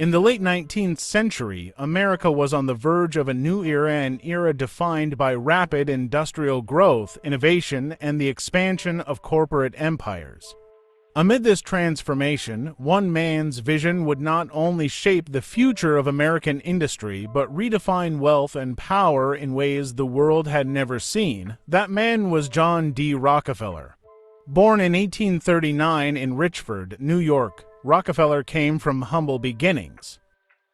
In the late 19th century, America was on the verge of a new era, an era defined by rapid industrial growth, innovation, and the expansion of corporate empires. Amid this transformation, one man's vision would not only shape the future of American industry, but redefine wealth and power in ways the world had never seen. That man was John D. Rockefeller. Born in 1839 in Richford, New York, Rockefeller came from humble beginnings.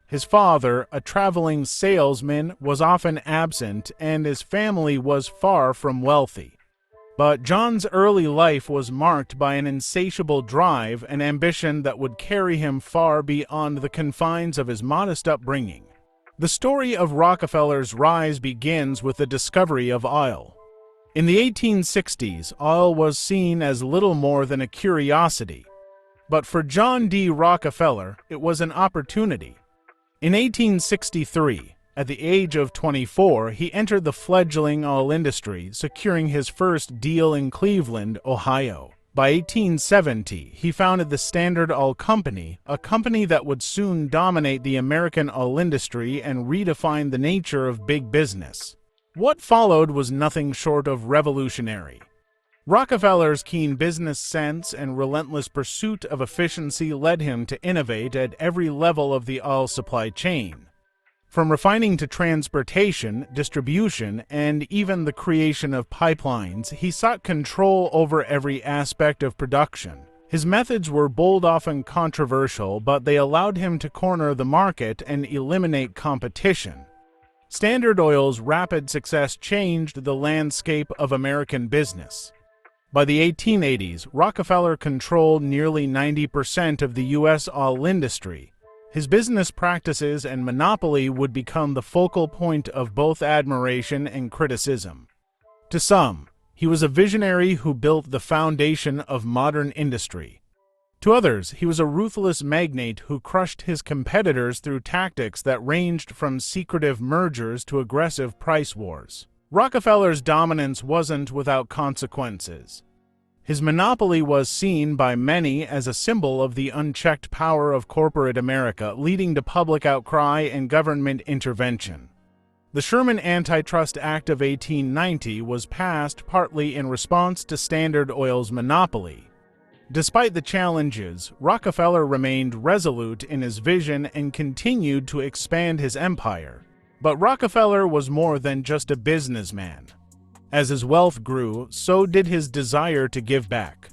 His father, a traveling salesman, was often absent, and his family was far from wealthy. But John's early life was marked by an insatiable drive and ambition that would carry him far beyond the confines of his modest upbringing. The story of Rockefeller's rise begins with the discovery of oil. In the 1860s, oil was seen as little more than a curiosity. But for John D. Rockefeller, it was an opportunity. In 1863, at the age of 24, he entered the fledgling oil industry, securing his first deal in Cleveland, Ohio. By 1870, he founded the Standard Oil Company, a company that would soon dominate the American oil industry and redefine the nature of big business. What followed was nothing short of revolutionary. Rockefeller's keen business sense and relentless pursuit of efficiency led him to innovate at every level of the oil supply chain. From refining to transportation, distribution, and even the creation of pipelines, he sought control over every aspect of production. His methods were bold, often controversial, but they allowed him to corner the market and eliminate competition. Standard Oil's rapid success changed the landscape of American business. By the 1880s, Rockefeller controlled nearly 90% of the U.S. oil industry. His business practices and monopoly would become the focal point of both admiration and criticism. To some, he was a visionary who built the foundation of modern industry. To others, he was a ruthless magnate who crushed his competitors through tactics that ranged from secretive mergers to aggressive price wars. Rockefeller's dominance wasn't without consequences. His monopoly was seen by many as a symbol of the unchecked power of corporate America, leading to public outcry and government intervention. The Sherman Antitrust Act of 1890 was passed partly in response to Standard Oil's monopoly. Despite the challenges, Rockefeller remained resolute in his vision and continued to expand his empire. But Rockefeller was more than just a businessman. As his wealth grew, so did his desire to give back.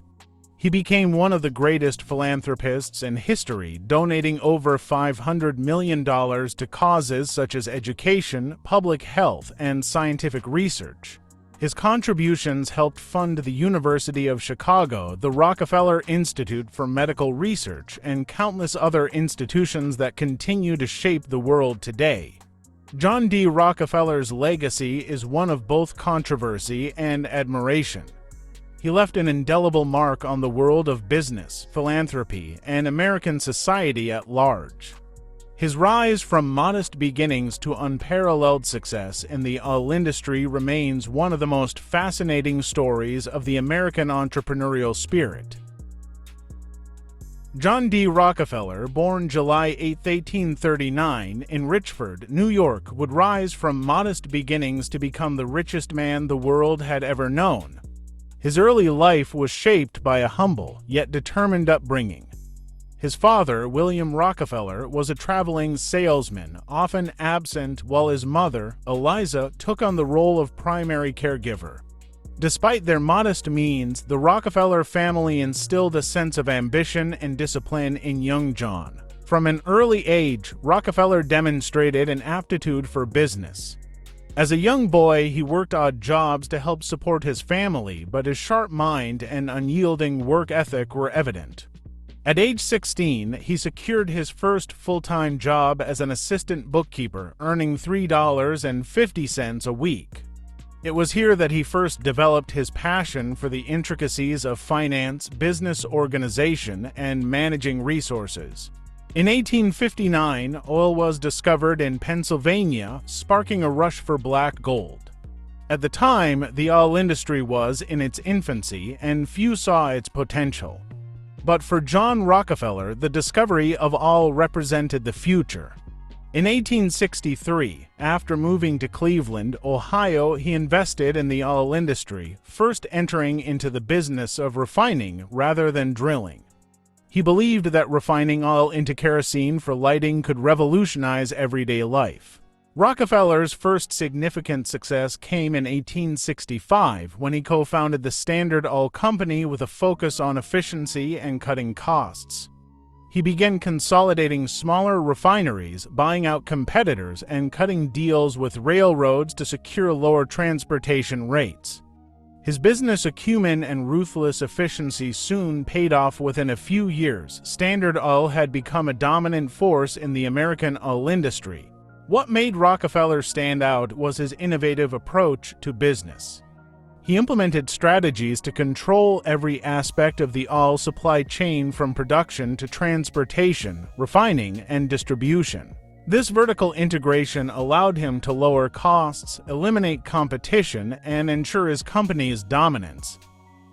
He became one of the greatest philanthropists in history, donating over $500 million to causes such as education, public health, and scientific research. His contributions helped fund the University of Chicago, the Rockefeller Institute for Medical Research, and countless other institutions that continue to shape the world today. John D. Rockefeller's legacy is one of both controversy and admiration. He left an indelible mark on the world of business, philanthropy, and American society at large. His rise from modest beginnings to unparalleled success in the oil industry remains one of the most fascinating stories of the American entrepreneurial spirit. John D. Rockefeller, born July 8, 1839, in Richford, New York, would rise from modest beginnings to become the richest man the world had ever known. His early life was shaped by a humble, yet determined upbringing. His father, William Rockefeller, was a traveling salesman, often absent, while his mother, Eliza, took on the role of primary caregiver. Despite their modest means, the Rockefeller family instilled a sense of ambition and discipline in young John. From an early age, Rockefeller demonstrated an aptitude for business. As a young boy, he worked odd jobs to help support his family, but his sharp mind and unyielding work ethic were evident. At age 16, he secured his first full-time job as an assistant bookkeeper, earning $3.50 a week. It was here that he first developed his passion for the intricacies of finance, business organization, and managing resources. In 1859, oil was discovered in Pennsylvania, sparking a rush for black gold. At the time, the oil industry was in its infancy, and few saw its potential. But for John Rockefeller, the discovery of oil represented the future. In 1863, after moving to Cleveland, Ohio, he invested in the oil industry, first entering into the business of refining rather than drilling. He believed that refining oil into kerosene for lighting could revolutionize everyday life. Rockefeller's first significant success came in 1865 when he co-founded the Standard Oil Company with a focus on efficiency and cutting costs. He began consolidating smaller refineries, buying out competitors, and cutting deals with railroads to secure lower transportation rates. His business acumen and ruthless efficiency soon paid off. Within a few years, Standard Oil had become a dominant force in the American oil industry. What made Rockefeller stand out was his innovative approach to business. He implemented strategies to control every aspect of the oil supply chain from production to transportation, refining, and distribution. This vertical integration allowed him to lower costs, eliminate competition, and ensure his company's dominance.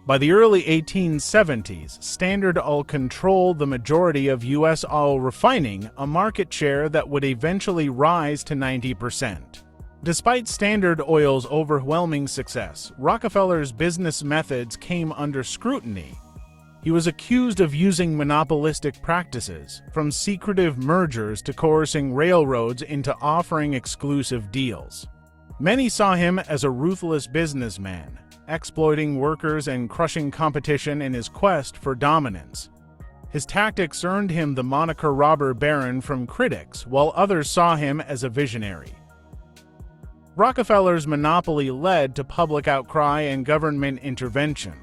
By the early 1870s, Standard Oil controlled the majority of U.S. oil refining, a market share that would eventually rise to 90%. Despite Standard Oil's overwhelming success, Rockefeller's business methods came under scrutiny. He was accused of using monopolistic practices, from secretive mergers to coercing railroads into offering exclusive deals. Many saw him as a ruthless businessman, exploiting workers and crushing competition in his quest for dominance. His tactics earned him the moniker robber baron from critics, while others saw him as a visionary. Rockefeller's monopoly led to public outcry and government intervention.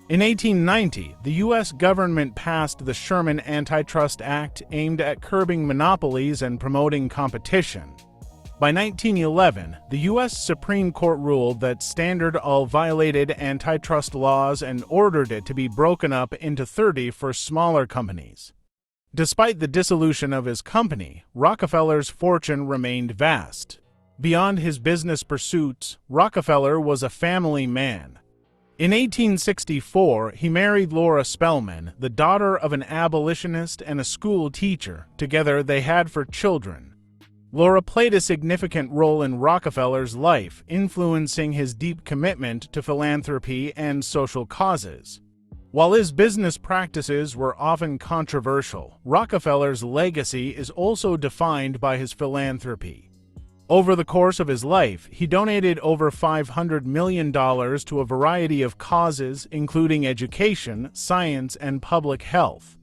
In 1890, the U.S. government passed the Sherman Antitrust Act aimed at curbing monopolies and promoting competition. By 1911, the U.S. Supreme Court ruled that Standard Oil violated antitrust laws and ordered it to be broken up into 30 for smaller companies. Despite the dissolution of his company, Rockefeller's fortune remained vast. Beyond his business pursuits, Rockefeller was a family man. In 1864, he married Laura Spelman, the daughter of an abolitionist and a school teacher. Together, they had 4 children. Laura played a significant role in Rockefeller's life, influencing his deep commitment to philanthropy and social causes. While his business practices were often controversial, Rockefeller's legacy is also defined by his philanthropy. Over the course of his life, he donated over $500 million to a variety of causes, including education, science, and public health.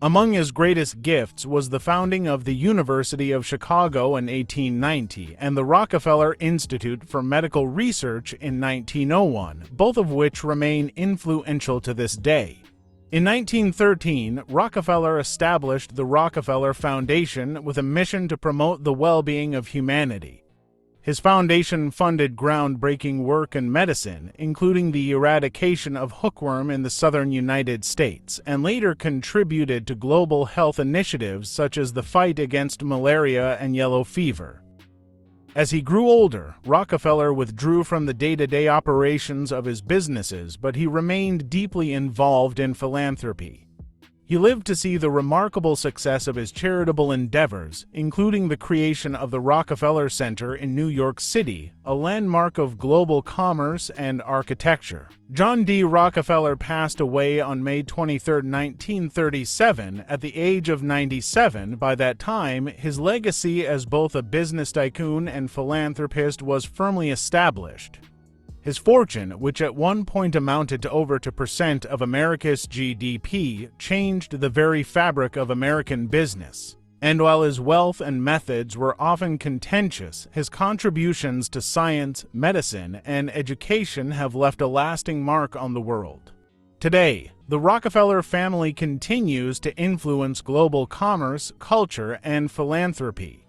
Among his greatest gifts was the founding of the University of Chicago in 1890 and the Rockefeller Institute for Medical Research in 1901, both of which remain influential to this day. In 1913, Rockefeller established the Rockefeller Foundation with a mission to promote the well-being of humanity. His foundation funded groundbreaking work in medicine, including the eradication of hookworm in the southern United States, and later contributed to global health initiatives such as the fight against malaria and yellow fever. As he grew older, Rockefeller withdrew from the day-to-day operations of his businesses, but he remained deeply involved in philanthropy. He lived to see the remarkable success of his charitable endeavors, including the creation of the Rockefeller Center in New York City, a landmark of global commerce and architecture. John D. Rockefeller passed away on May 23, 1937, at the age of 97. By that time, his legacy as both a business tycoon and philanthropist was firmly established. His fortune, which at one point amounted to over 2% of America's GDP, changed the very fabric of American business. And while his wealth and methods were often contentious, his contributions to science, medicine, and education have left a lasting mark on the world. Today, the Rockefeller family continues to influence global commerce, culture, and philanthropy.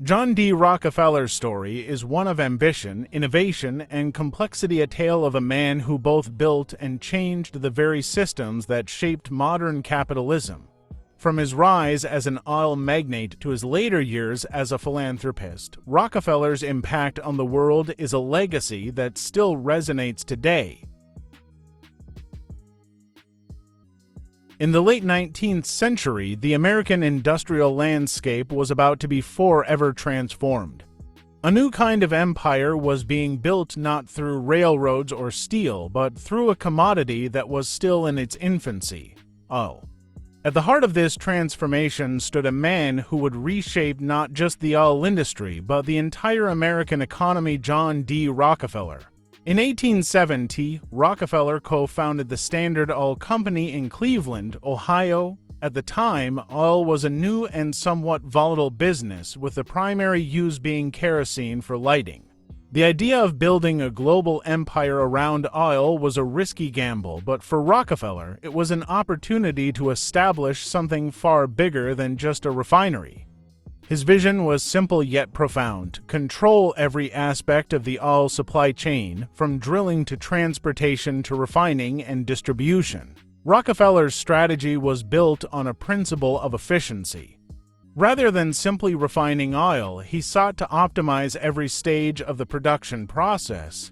John D. Rockefeller's story is one of ambition, innovation, and complexity, a tale of a man who both built and changed the very systems that shaped modern capitalism. From his rise as an oil magnate to his later years as a philanthropist, Rockefeller's impact on the world is a legacy that still resonates today. In the late 19th century, the American industrial landscape was about to be forever transformed. A new kind of empire was being built not through railroads or steel, but through a commodity that was still in its infancy: oil. At the heart of this transformation stood a man who would reshape not just the oil industry, but the entire American economy: John D. Rockefeller. In 1870, Rockefeller co-founded the Standard Oil Company in Cleveland, Ohio. At the time, oil was a new and somewhat volatile business, with the primary use being kerosene for lighting. The idea of building a global empire around oil was a risky gamble, but for Rockefeller, it was an opportunity to establish something far bigger than just a refinery. His vision was simple yet profound: control every aspect of the oil supply chain, from drilling to transportation to refining and distribution. Rockefeller's strategy was built on a principle of efficiency. Rather than simply refining oil, he sought to optimize every stage of the production process.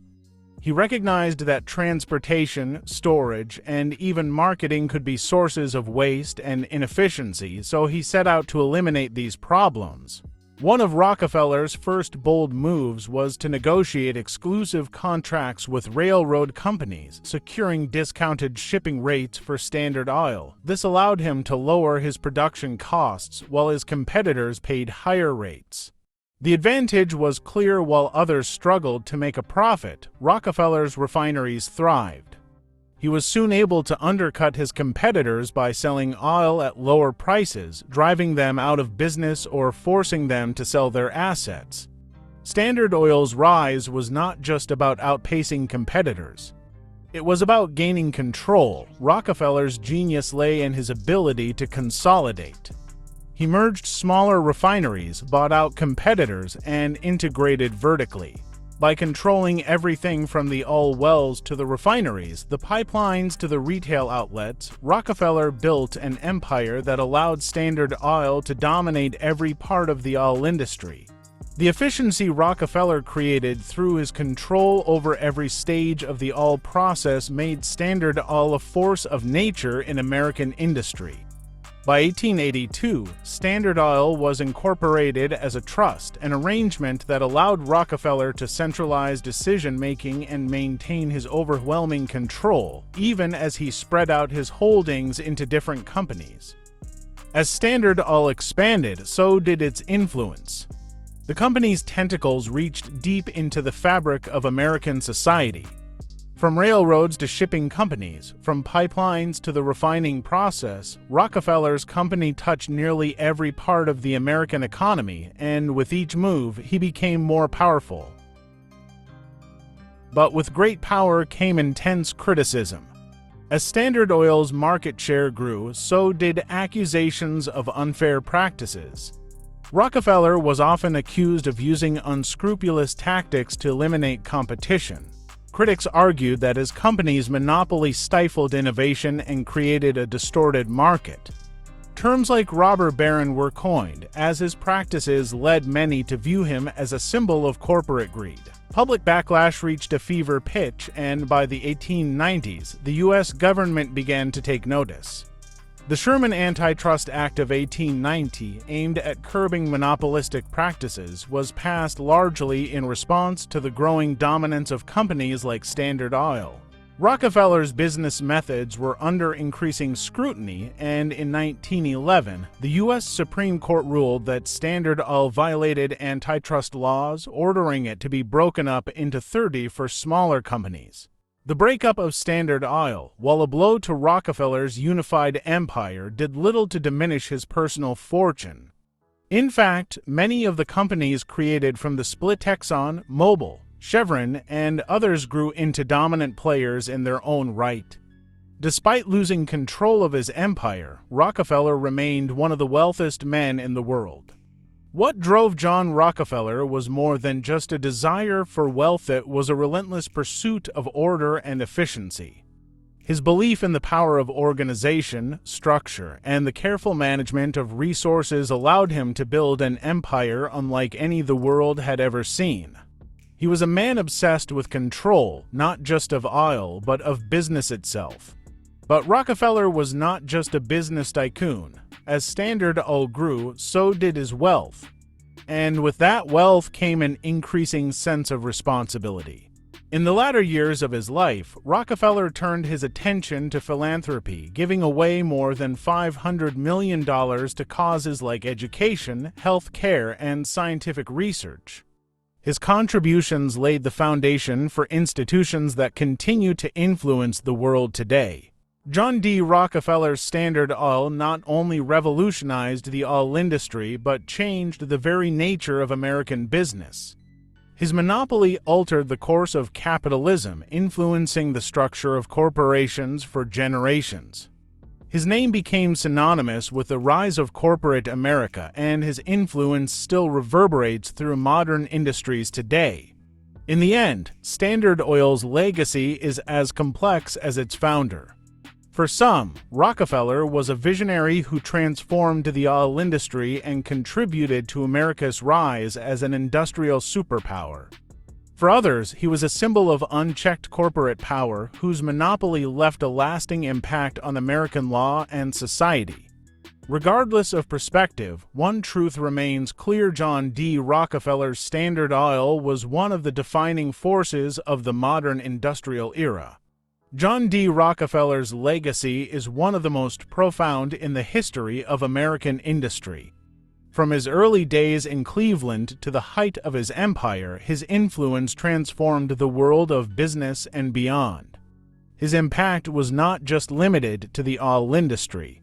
He recognized that transportation, storage, and even marketing could be sources of waste and inefficiency, so he set out to eliminate these problems. One of Rockefeller's first bold moves was to negotiate exclusive contracts with railroad companies, securing discounted shipping rates for Standard Oil. This allowed him to lower his production costs, while his competitors paid higher rates. The advantage was clear. While others struggled to make a profit, Rockefeller's refineries thrived. He was soon able to undercut his competitors by selling oil at lower prices, driving them out of business or forcing them to sell their assets. Standard Oil's rise was not just about outpacing competitors. It was about gaining control. Rockefeller's genius lay in his ability to consolidate. He merged smaller refineries, bought out competitors, and integrated vertically. By controlling everything from the oil wells to the refineries, the pipelines to the retail outlets, Rockefeller built an empire that allowed Standard Oil to dominate every part of the oil industry. The efficiency Rockefeller created through his control over every stage of the oil process made Standard Oil a force of nature in American industry. By 1882, Standard Oil was incorporated as a trust, an arrangement that allowed Rockefeller to centralize decision-making and maintain his overwhelming control, even as he spread out his holdings into different companies. As Standard Oil expanded, so did its influence. The company's tentacles reached deep into the fabric of American society. From railroads to shipping companies, from pipelines to the refining process, Rockefeller's company touched nearly every part of the American economy, and with each move, he became more powerful. But with great power came intense criticism. As Standard Oil's market share grew, so did accusations of unfair practices. Rockefeller was often accused of using unscrupulous tactics to eliminate competition. Critics argued that his company's monopoly stifled innovation and created a distorted market. Terms like robber baron were coined, as his practices led many to view him as a symbol of corporate greed. Public backlash reached a fever pitch, and by the 1890s, the U.S. government began to take notice. The Sherman Antitrust Act of 1890, aimed at curbing monopolistic practices, was passed largely in response to the growing dominance of companies like Standard Oil. Rockefeller's business methods were under increasing scrutiny, and in 1911, the U.S. Supreme Court ruled that Standard Oil violated antitrust laws, ordering it to be broken up into 30 for smaller companies. The breakup of Standard Oil, while a blow to Rockefeller's unified empire, did little to diminish his personal fortune. In fact, many of the companies created from the split Exxon, Mobil, Chevron, and others grew into dominant players in their own right. Despite losing control of his empire, Rockefeller remained one of the wealthiest men in the world. What drove John Rockefeller was more than just a desire for wealth. It was a relentless pursuit of order and efficiency. His belief in the power of organization, structure, and the careful management of resources allowed him to build an empire unlike any the world had ever seen. He was a man obsessed with control, not just of oil, but of business itself. But Rockefeller was not just a business tycoon. As Standard Oil grew, so did his wealth. And with that wealth came an increasing sense of responsibility. In the latter years of his life, Rockefeller turned his attention to philanthropy, giving away more than $500 million to causes like education, health care, and scientific research. His contributions laid the foundation for institutions that continue to influence the world today. John D. Rockefeller's Standard Oil not only revolutionized the oil industry but changed the very nature of American business. His monopoly altered the course of capitalism, influencing the structure of corporations for generations. His name became synonymous with the rise of corporate America, and his influence still reverberates through modern industries today. In the end, Standard Oil's legacy is as complex as its founder. For some, Rockefeller was a visionary who transformed the oil industry and contributed to America's rise as an industrial superpower. For others, he was a symbol of unchecked corporate power whose monopoly left a lasting impact on American law and society. Regardless of perspective, one truth remains clear: John D. Rockefeller's Standard Oil was one of the defining forces of the modern industrial era. John D. Rockefeller's legacy is one of the most profound in the history of American industry. From his early days in Cleveland to the height of his empire, his influence transformed the world of business and beyond. His impact was not just limited to the oil industry.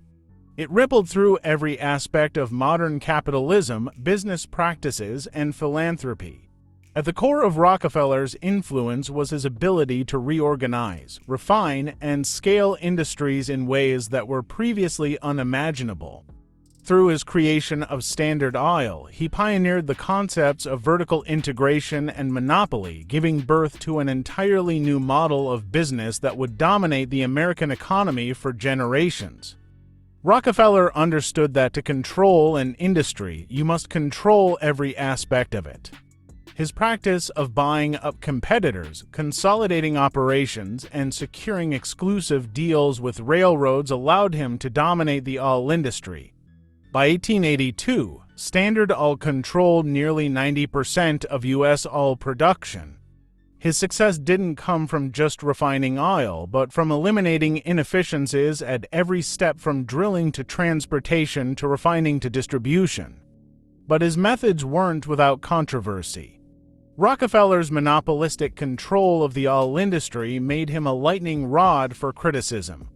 It rippled through every aspect of modern capitalism, business practices, and philanthropy. At the core of Rockefeller's influence was his ability to reorganize, refine, and scale industries in ways that were previously unimaginable. Through his creation of Standard Oil, he pioneered the concepts of vertical integration and monopoly, giving birth to an entirely new model of business that would dominate the American economy for generations. Rockefeller understood that to control an industry, you must control every aspect of it. His practice of buying up competitors, consolidating operations, and securing exclusive deals with railroads allowed him to dominate the oil industry. By 1882, Standard Oil controlled nearly 90% of U.S. oil production. His success didn't come from just refining oil, but from eliminating inefficiencies at every step, from drilling to transportation to refining to distribution. But his methods weren't without controversy. Rockefeller's monopolistic control of the oil industry made him a lightning rod for criticism.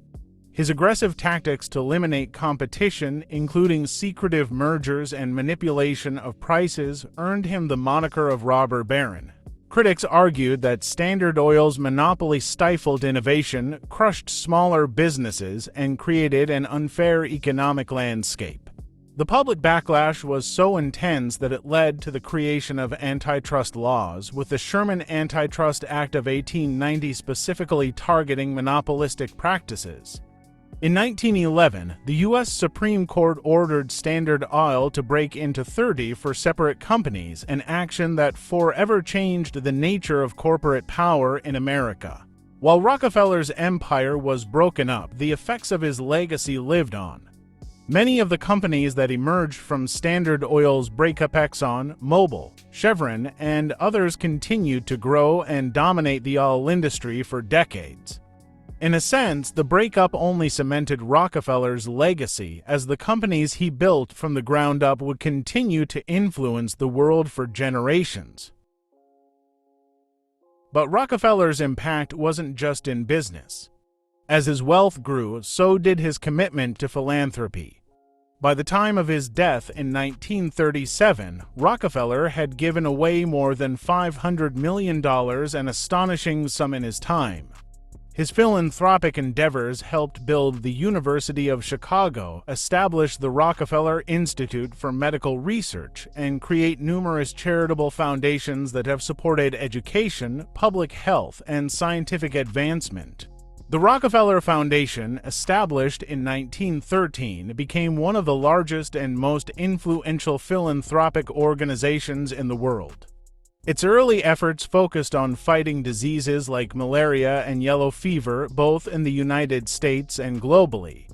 His aggressive tactics to eliminate competition, including secretive mergers and manipulation of prices, earned him the moniker of robber baron. Critics argued that Standard Oil's monopoly stifled innovation, crushed smaller businesses, and created an unfair economic landscape. The public backlash was so intense that it led to the creation of antitrust laws, with the Sherman Antitrust Act of 1890 specifically targeting monopolistic practices. In 1911, the U.S. Supreme Court ordered Standard Oil to break into 30 for separate companies, an action that forever changed the nature of corporate power in America. While Rockefeller's empire was broken up, the effects of his legacy lived on. Many of the companies that emerged from Standard Oil's breakup, Exxon, Mobil, Chevron, and others, continued to grow and dominate the oil industry for decades. In a sense, the breakup only cemented Rockefeller's legacy, as the companies he built from the ground up would continue to influence the world for generations. But Rockefeller's impact wasn't just in business. As his wealth grew, so did his commitment to philanthropy. By the time of his death in 1937, Rockefeller had given away more than $500 million, an astonishing sum in his time. His philanthropic endeavors helped build the University of Chicago, establish the Rockefeller Institute for Medical Research, and create numerous charitable foundations that have supported education, public health, and scientific advancement. The Rockefeller Foundation, established in 1913, became one of the largest and most influential philanthropic organizations in the world. Its early efforts focused on fighting diseases like malaria and yellow fever, both in the United States and globally.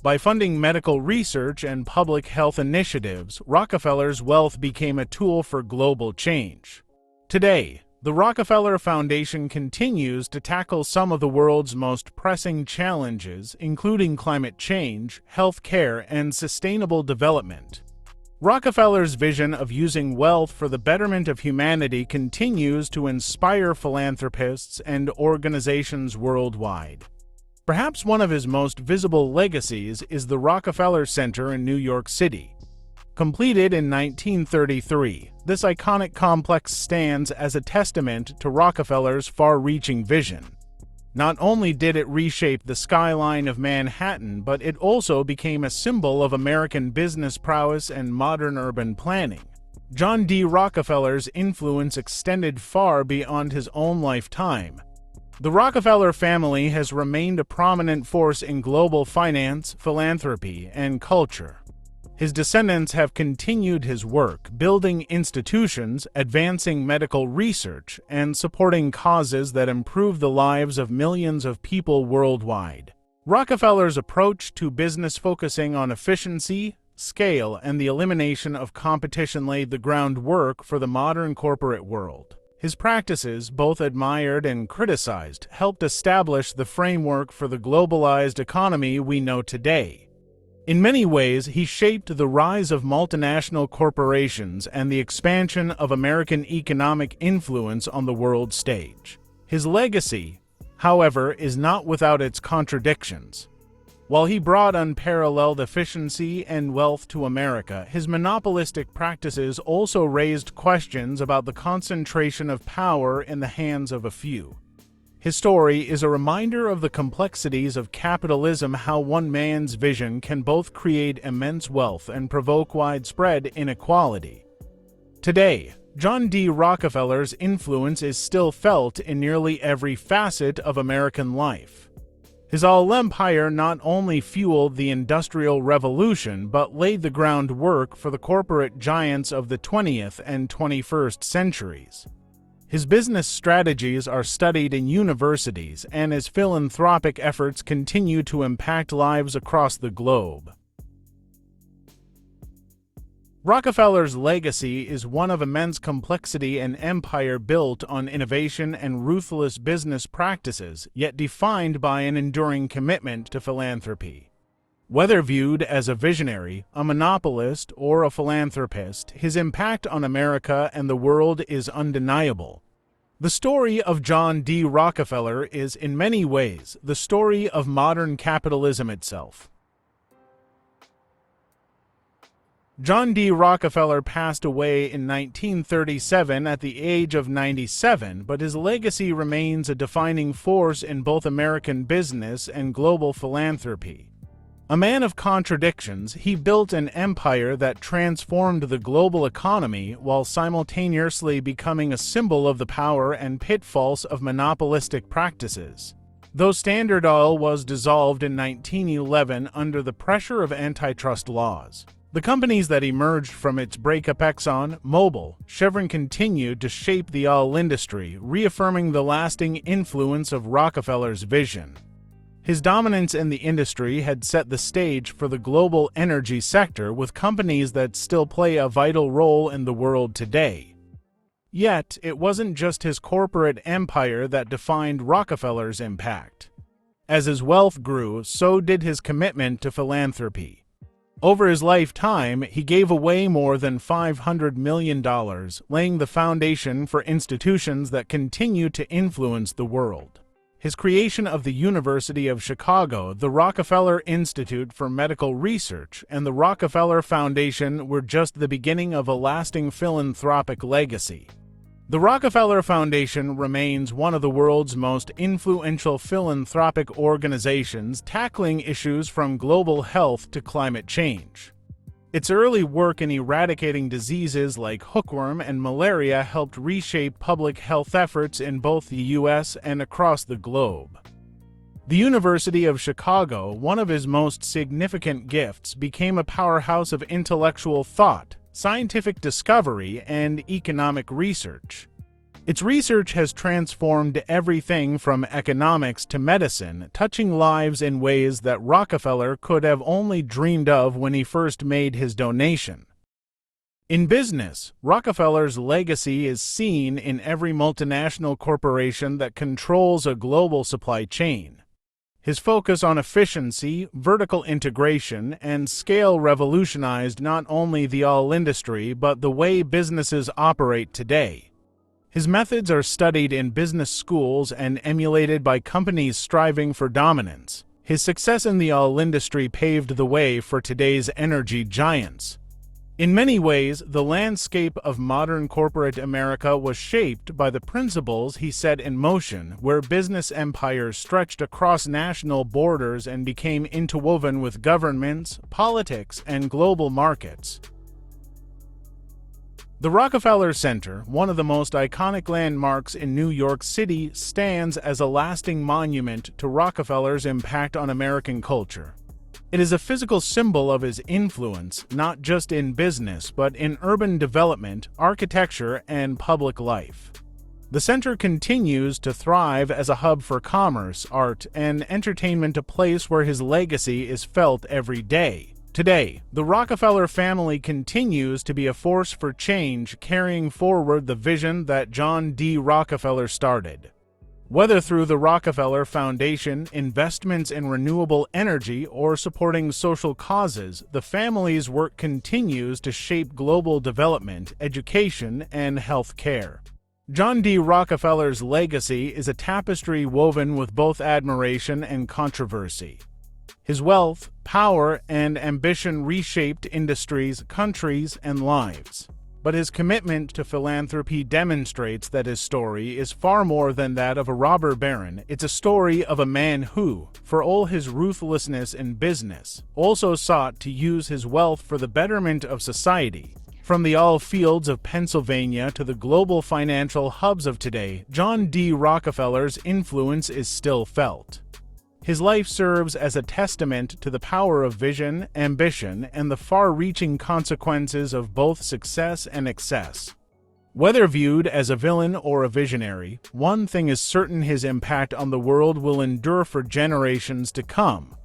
By funding medical research and public health initiatives, Rockefeller's wealth became a tool for global change. Today, the Rockefeller Foundation continues to tackle some of the world's most pressing challenges, including climate change, health care, and sustainable development. Rockefeller's vision of using wealth for the betterment of humanity continues to inspire philanthropists and organizations worldwide. Perhaps one of his most visible legacies is the Rockefeller Center in New York City. Completed in 1933, this iconic complex stands as a testament to Rockefeller's far-reaching vision. Not only did it reshape the skyline of Manhattan, but it also became a symbol of American business prowess and modern urban planning. John D. Rockefeller's influence extended far beyond his own lifetime. The Rockefeller family has remained a prominent force in global finance, philanthropy, and culture. His descendants have continued his work, building institutions, advancing medical research, and supporting causes that improve the lives of millions of people worldwide. Rockefeller's approach to business, focusing on efficiency, scale, and the elimination of competition, laid the groundwork for the modern corporate world. His practices, both admired and criticized, helped establish the framework for the globalized economy we know today. In many ways, he shaped the rise of multinational corporations and the expansion of American economic influence on the world stage. His legacy, however, is not without its contradictions. While he brought unparalleled efficiency and wealth to America, his monopolistic practices also raised questions about the concentration of power in the hands of a few. His story is a reminder of the complexities of capitalism, how one man's vision can both create immense wealth and provoke widespread inequality. Today, John D. Rockefeller's influence is still felt in nearly every facet of American life. His all-empire not only fueled the Industrial Revolution but laid the groundwork for the corporate giants of the 20th and 21st centuries. His business strategies are studied in universities, and his philanthropic efforts continue to impact lives across the globe. Rockefeller's legacy is one of immense complexity, an empire built on innovation and ruthless business practices, yet defined by an enduring commitment to philanthropy. Whether viewed as a visionary, a monopolist, or a philanthropist, his impact on America and the world is undeniable. The story of John D. Rockefeller is, in many ways, the story of modern capitalism itself. John D. Rockefeller passed away in 1937 at the age of 97, but his legacy remains a defining force in both American business and global philanthropy. A man of contradictions, he built an empire that transformed the global economy while simultaneously becoming a symbol of the power and pitfalls of monopolistic practices. Though Standard Oil was dissolved in 1911 under the pressure of antitrust laws, the companies that emerged from its breakup, Exxon, Mobil, Chevron, continued to shape the oil industry, reaffirming the lasting influence of Rockefeller's vision. His dominance in the industry had set the stage for the global energy sector, with companies that still play a vital role in the world today. Yet, it wasn't just his corporate empire that defined Rockefeller's impact. As his wealth grew, so did his commitment to philanthropy. Over his lifetime, he gave away more than $500 million, laying the foundation for institutions that continue to influence the world. His creation of the University of Chicago, the Rockefeller Institute for Medical Research, and the Rockefeller Foundation were just the beginning of a lasting philanthropic legacy. The Rockefeller Foundation remains one of the world's most influential philanthropic organizations, tackling issues from global health to climate change. Its early work in eradicating diseases like hookworm and malaria helped reshape public health efforts in both the U.S. and across the globe. The University of Chicago, one of his most significant gifts, became a powerhouse of intellectual thought, scientific discovery, and economic research. Its research has transformed everything from economics to medicine, touching lives in ways that Rockefeller could have only dreamed of when he first made his donation. In business, Rockefeller's legacy is seen in every multinational corporation that controls a global supply chain. His focus on efficiency, vertical integration, and scale revolutionized not only the oil industry but the way businesses operate today. His methods are studied in business schools and emulated by companies striving for dominance. His success in the oil industry paved the way for today's energy giants. In many ways, the landscape of modern corporate America was shaped by the principles he set in motion, where business empires stretched across national borders and became interwoven with governments, politics, and global markets. The Rockefeller Center, one of the most iconic landmarks in New York City, stands as a lasting monument to Rockefeller's impact on American culture. It is a physical symbol of his influence, not just in business, but in urban development, architecture, and public life. The center continues to thrive as a hub for commerce, art, and entertainment, a place where his legacy is felt every day. Today, the Rockefeller family continues to be a force for change, carrying forward the vision that John D. Rockefeller started. Whether through the Rockefeller Foundation, investments in renewable energy, or supporting social causes, the family's work continues to shape global development, education, and health care. John D. Rockefeller's legacy is a tapestry woven with both admiration and controversy. His wealth, power, and ambition reshaped industries, countries, and lives. But his commitment to philanthropy demonstrates that his story is far more than that of a robber baron. It's a story of a man who, for all his ruthlessness in business, also sought to use his wealth for the betterment of society. From the oil fields of Pennsylvania to the global financial hubs of today, John D. Rockefeller's influence is still felt. His life serves as a testament to the power of vision, ambition, and the far-reaching consequences of both success and excess. Whether viewed as a villain or a visionary, one thing is certain: his impact on the world will endure for generations to come.